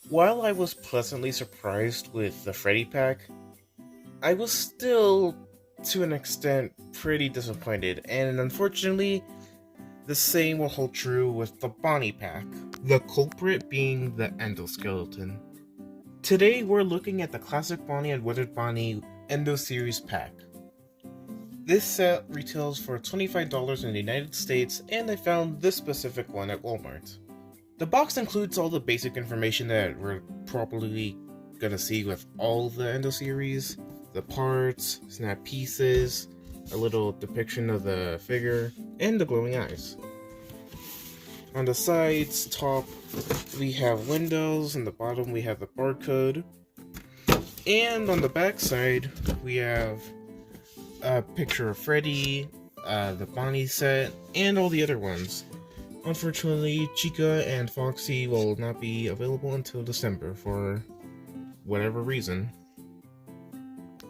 While I was pleasantly surprised with the Freddy pack, I was still, to an extent, pretty disappointed, and unfortunately, the same will hold true with the Bonnie pack, the culprit being the endoskeleton. Today, we're looking at the Classic Bonnie and Withered Bonnie Endo-Series pack. This set retails for $25 in the United States, and I found this specific one at Walmart. The box includes all the basic information that we're probably gonna see with all the Endo-Series, the parts, snap pieces, a little depiction of the figure, and the glowing eyes. On the sides, top, we have windows, and the bottom we have the barcode. And on the back side, we have a picture of Freddy, the Bonnie set, and all the other ones. Unfortunately, Chica and Foxy will not be available until December for whatever reason.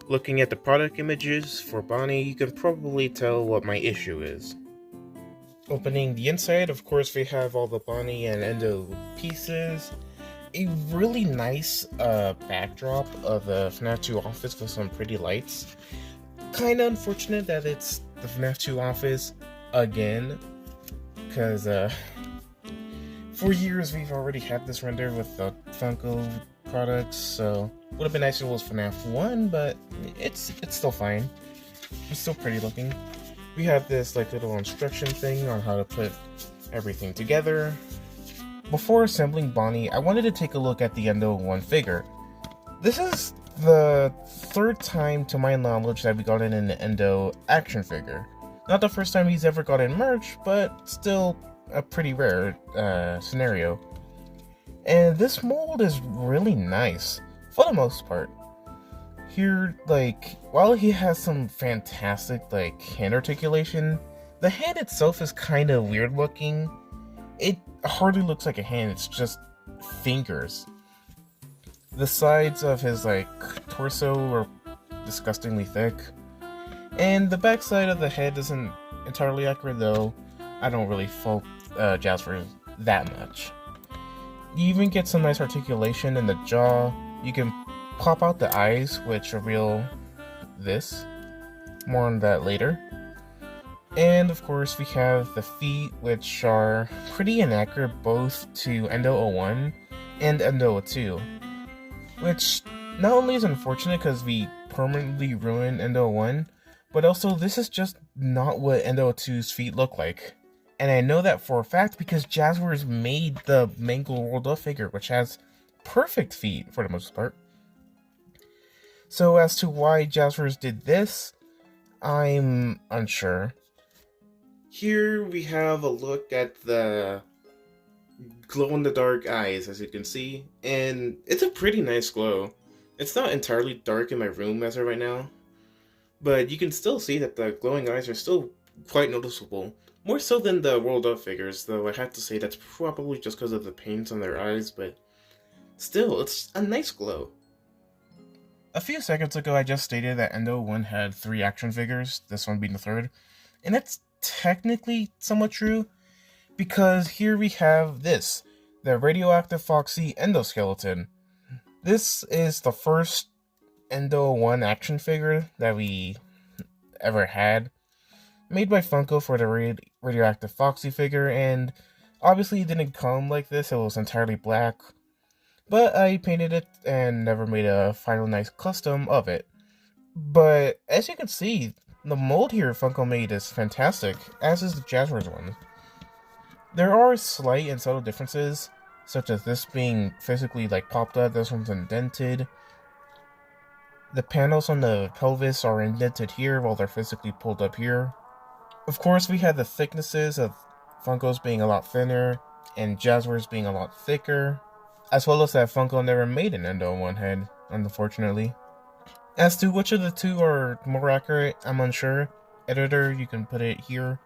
Looking at the product images for Bonnie, you can probably tell what my issue is. Opening the inside, of course, we have all the Bonnie and Endo pieces. A really nice backdrop of the FNAF 2 office with some pretty lights. Kinda unfortunate that it's the FNAF 2 office again, because for years we've already had this render with the Funko products, so would have been nice if it was FNAF 1, but it's still fine. It's still pretty looking. We have this like little instruction thing on how to put everything together. Before assembling Bonnie, I wanted to take a look at the Endo 1 figure. This is the third time to my knowledge that we got in an Endo action figure. Not the first time he's ever gotten merch, but still a pretty rare scenario. And this mold is really nice, for the most part. Here, like, while he has some fantastic, like, hand articulation, the hand itself is kind of weird looking. It hardly looks like a hand, it's just fingers. The sides of his, like, torso are disgustingly thick. And the backside of the head isn't entirely accurate, though. I don't really fault Jazwares that much. You even get some nice articulation in the jaw. You can pop out the eyes, which reveal this. More on that later. And of course, we have the feet, which are pretty inaccurate both to Endo 01 and Endo 02. Which not only is unfortunate because we permanently ruined Endo 01, but also this is just not what Endo 02's feet look like. And I know that for a fact because Jazwares made the Mangle World Up figure, which has perfect feet for the most part. So as to why Jazwares did this, I'm unsure. Here we have a look at the glow-in-the-dark eyes, as you can see, and it's a pretty nice glow. It's not entirely dark in my room as of right now, but you can still see that the glowing eyes are still quite noticeable. More so than the World Up figures, though I have to say that's probably just because of the paint on their eyes, but still, it's a nice glow. A few seconds ago, I just stated that Endo 1 had 3 action figures, this one being the third, and that's technically somewhat true, because here we have this, the Radioactive Foxy Endoskeleton. This is the first Endo 1 action figure that we ever had, made by Funko for the Radioactive Foxy figure, and obviously it didn't come like this, it was entirely black. But I painted it and never made a final nice custom of it. But as you can see, the mold here Funko made is fantastic, as is the Jazwares one. There are slight and subtle differences, such as this being physically like popped out, this one's indented. The panels on the pelvis are indented here while they're physically pulled up here. Of course, we had the thicknesses of Funko's being a lot thinner and Jazwares being a lot thicker, as well as that Funko never made an Endo 1 head, unfortunately. As to which of the two are more accurate, I'm unsure. Editor, you can put it here.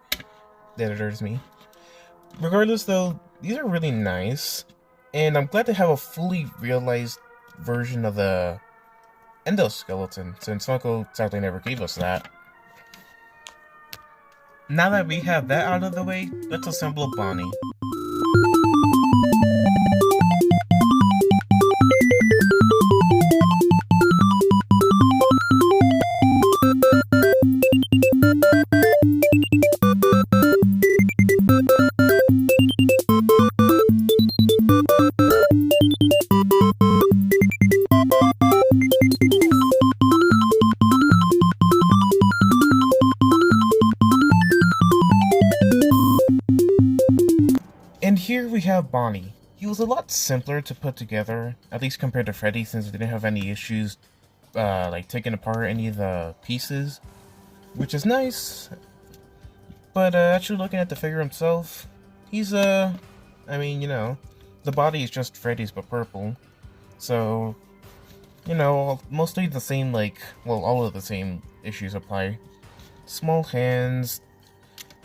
The editor is me. Regardless though, these are really nice, and I'm glad to have a fully realized version of the Endoskeleton, since Funko sadly never gave us that. Now that we have that out of the way, let's assemble Bonnie. Bonnie. He was a lot simpler to put together, at least compared to Freddy, since he didn't have any issues like taking apart any of the pieces, which is nice. But actually looking at the figure himself, he's I mean, you know, the body is just Freddy's but purple. So, you know, mostly the same, like, well, all of the same issues apply. Small hands,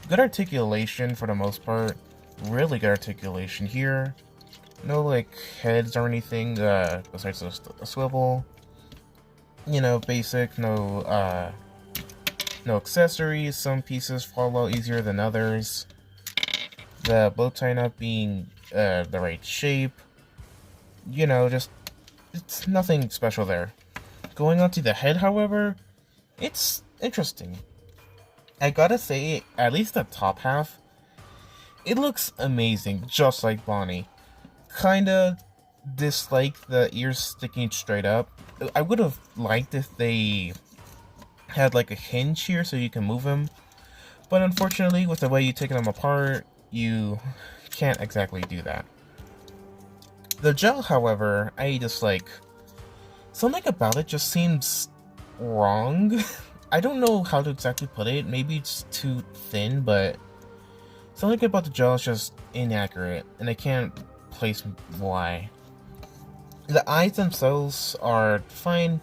good articulation for the most part, really good articulation here. No, like, heads or anything, besides a swivel. You know, basic, no accessories. Some pieces fall out easier than others. The bow tie not being the right shape. You know, just, it's nothing special there. Going on to the head, however, it's interesting. I gotta say, at least the top half, it looks amazing, just like Bonnie. Kinda dislike the ears sticking straight up. I would have liked if they had like a hinge here so you can move them, but unfortunately with the way you take them apart, you can't exactly do that. The gel, however, I dislike. Something about it just seems wrong. I don't know how to exactly put it, maybe it's too thin, but something about the gel is just inaccurate, and I can't place why. The eyes themselves are fine.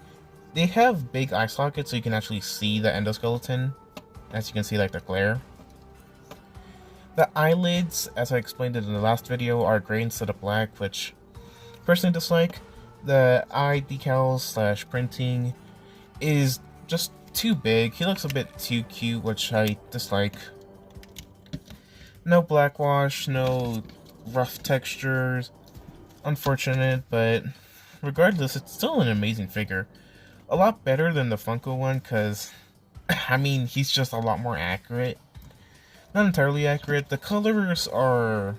They have big eye sockets so you can actually see the endoskeleton, as you can see, like the glare. The eyelids, as I explained in the last video, are gray instead of black, which personally dislike. The eye decals slash printing is just too big. He looks a bit too cute, which I dislike. No blackwash, no rough textures. Unfortunate, but regardless, it's still an amazing figure. A lot better than the Funko one, because, I mean, he's just a lot more accurate. Not entirely accurate. The colors are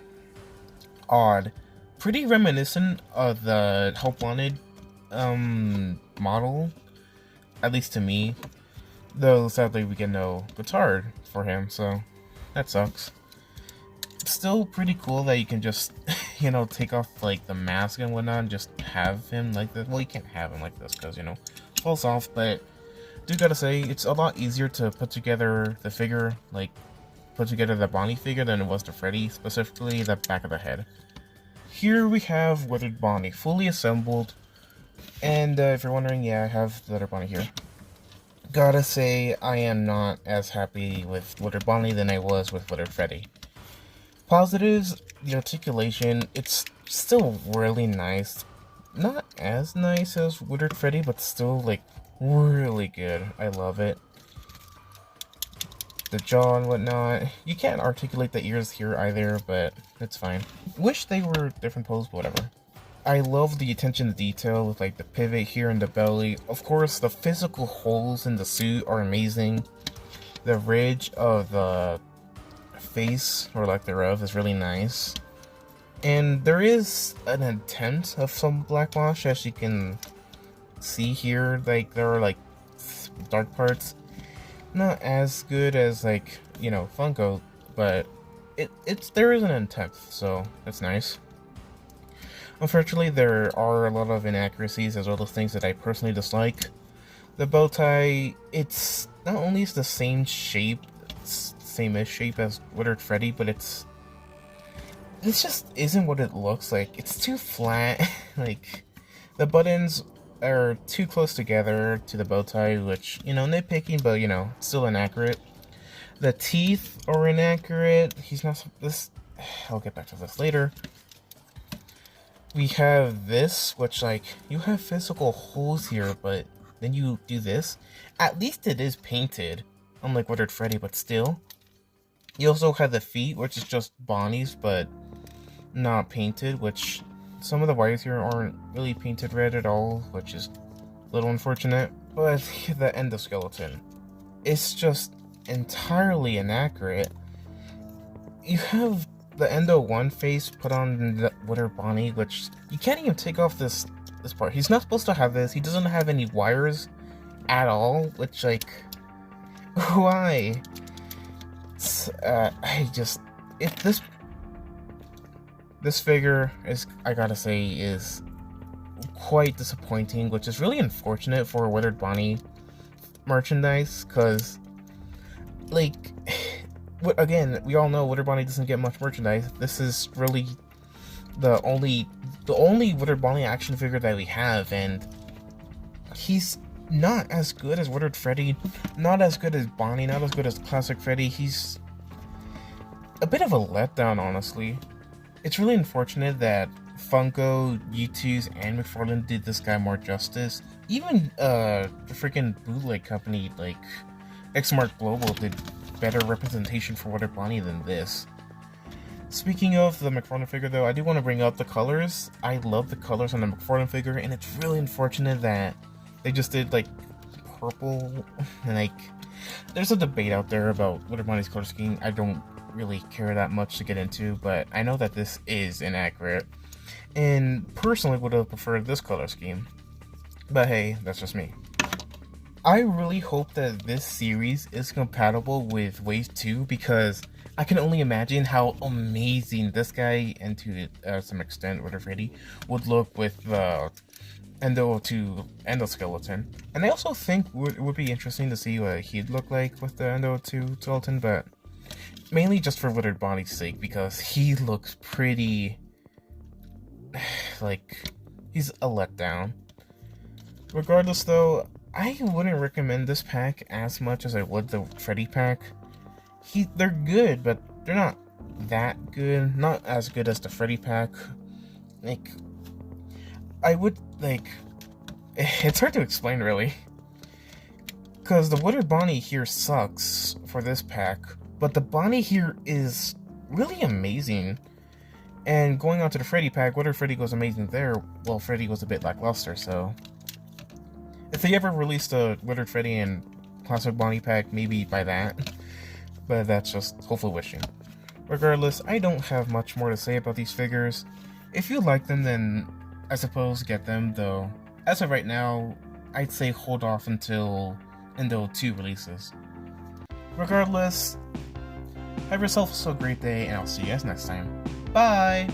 odd. Pretty reminiscent of the Hope Wanted model, at least to me. Though, sadly, we get no guitar for him, so that sucks. Still pretty cool that you can just, you know, take off, like, the mask and whatnot and just have him like this. Well, you can't have him like this because, you know, falls off, but do gotta say, it's a lot easier to put together the figure, like, put together the Bonnie figure than it was the Freddy, specifically the back of the head. Here we have Withered Bonnie, fully assembled, and if you're wondering, yeah, I have the Withered Bonnie here. Gotta say, I am not as happy with Withered Bonnie than I was with Withered Freddy. Positives, the articulation, it's still really nice. Not as nice as Withered Freddy, but still, like, really good. I love it. The jaw and whatnot. You can't articulate the ears here either, but it's fine. Wish they were different pose, but whatever. I love the attention to detail with, like, the pivot here in the belly. Of course, the physical holes in the suit are amazing. The ridge of the face, or lack thereof, is really nice. And there is an attempt of some blackwash, as you can see here. Like, there are, like, dark parts. Not as good as, like, you know, Funko, but there is an attempt, so that's nice. Unfortunately, there are a lot of inaccuracies as well as things that I personally dislike. The bow tie, it's not only is the same shape, same-ish shape as Withered Freddy, but this just isn't what it looks like. It's too flat. Like, the buttons are too close together to the bow tie, which, you know, nitpicking, but, you know, still inaccurate. The teeth are inaccurate. He's not this. I'll get back to this later. We have this, which, like, you have physical holes here, but then you do this. At least it is painted, unlike Withered Freddy, but still. You also have the feet, which is just Bonnie's, but not painted, which some of the wires here aren't really painted red at all, which is a little unfortunate. But the endoskeleton, it's just entirely inaccurate. You have the Endo 1 face put on the Withered Bonnie, which you can't even take off this part. He's not supposed to have this. He doesn't have any wires at all, which, like, why? This figure is, I gotta say, is quite disappointing, which is really unfortunate for Withered Bonnie merchandise, because, like, again, we all know Withered Bonnie doesn't get much merchandise. This is really the only Withered Bonnie action figure that we have, and he's not as good as Withered Freddy, not as good as Bonnie, not as good as Classic Freddy. He's a bit of a letdown, honestly. It's really unfortunate that Funko, U2s, and McFarlane did this guy more justice. Even the freaking bootleg company like Xmark Global did better representation for Withered Bonnie than this. Speaking of the McFarlane figure, though, I do want to bring up the colors. I love the colors on the McFarlane figure, and it's really unfortunate that they just did like purple. And like, there's a debate out there about Withered Bonnie's color scheme. I don't really care that much to get into, but I know that this is inaccurate, and personally would have preferred this color scheme. But hey, that's just me. I really hope that this series is compatible with Wave 2, because I can only imagine how amazing this guy, and to some extent Withered Freddy, would look with the Endo-2 endoskeleton. And I also think it would be interesting to see what he'd look like with the Endo-2 skeleton, but mainly just for Withered Bonnie's sake, because he looks pretty, like, he's a letdown. Regardless, though, I wouldn't recommend this pack as much as I would the Freddy pack. They're good, but they're not that good. Not as good as the Freddy pack. Like, I would, like, it's hard to explain, really. Because the Withered Bonnie here sucks for this pack, but the Bonnie here is really amazing. And going on to the Freddy pack, Withered Freddy goes amazing there. Well, Freddy was a bit lackluster, so if they ever released a Withered Freddy and Classic Bonnie pack, maybe buy that. But that's just hopefully wishing. Regardless, I don't have much more to say about these figures. If you like them, then I suppose get them, though as of right now, I'd say hold off until Endo-2 releases. Regardless, have yourself a so great day, and I'll see you guys next time. Bye!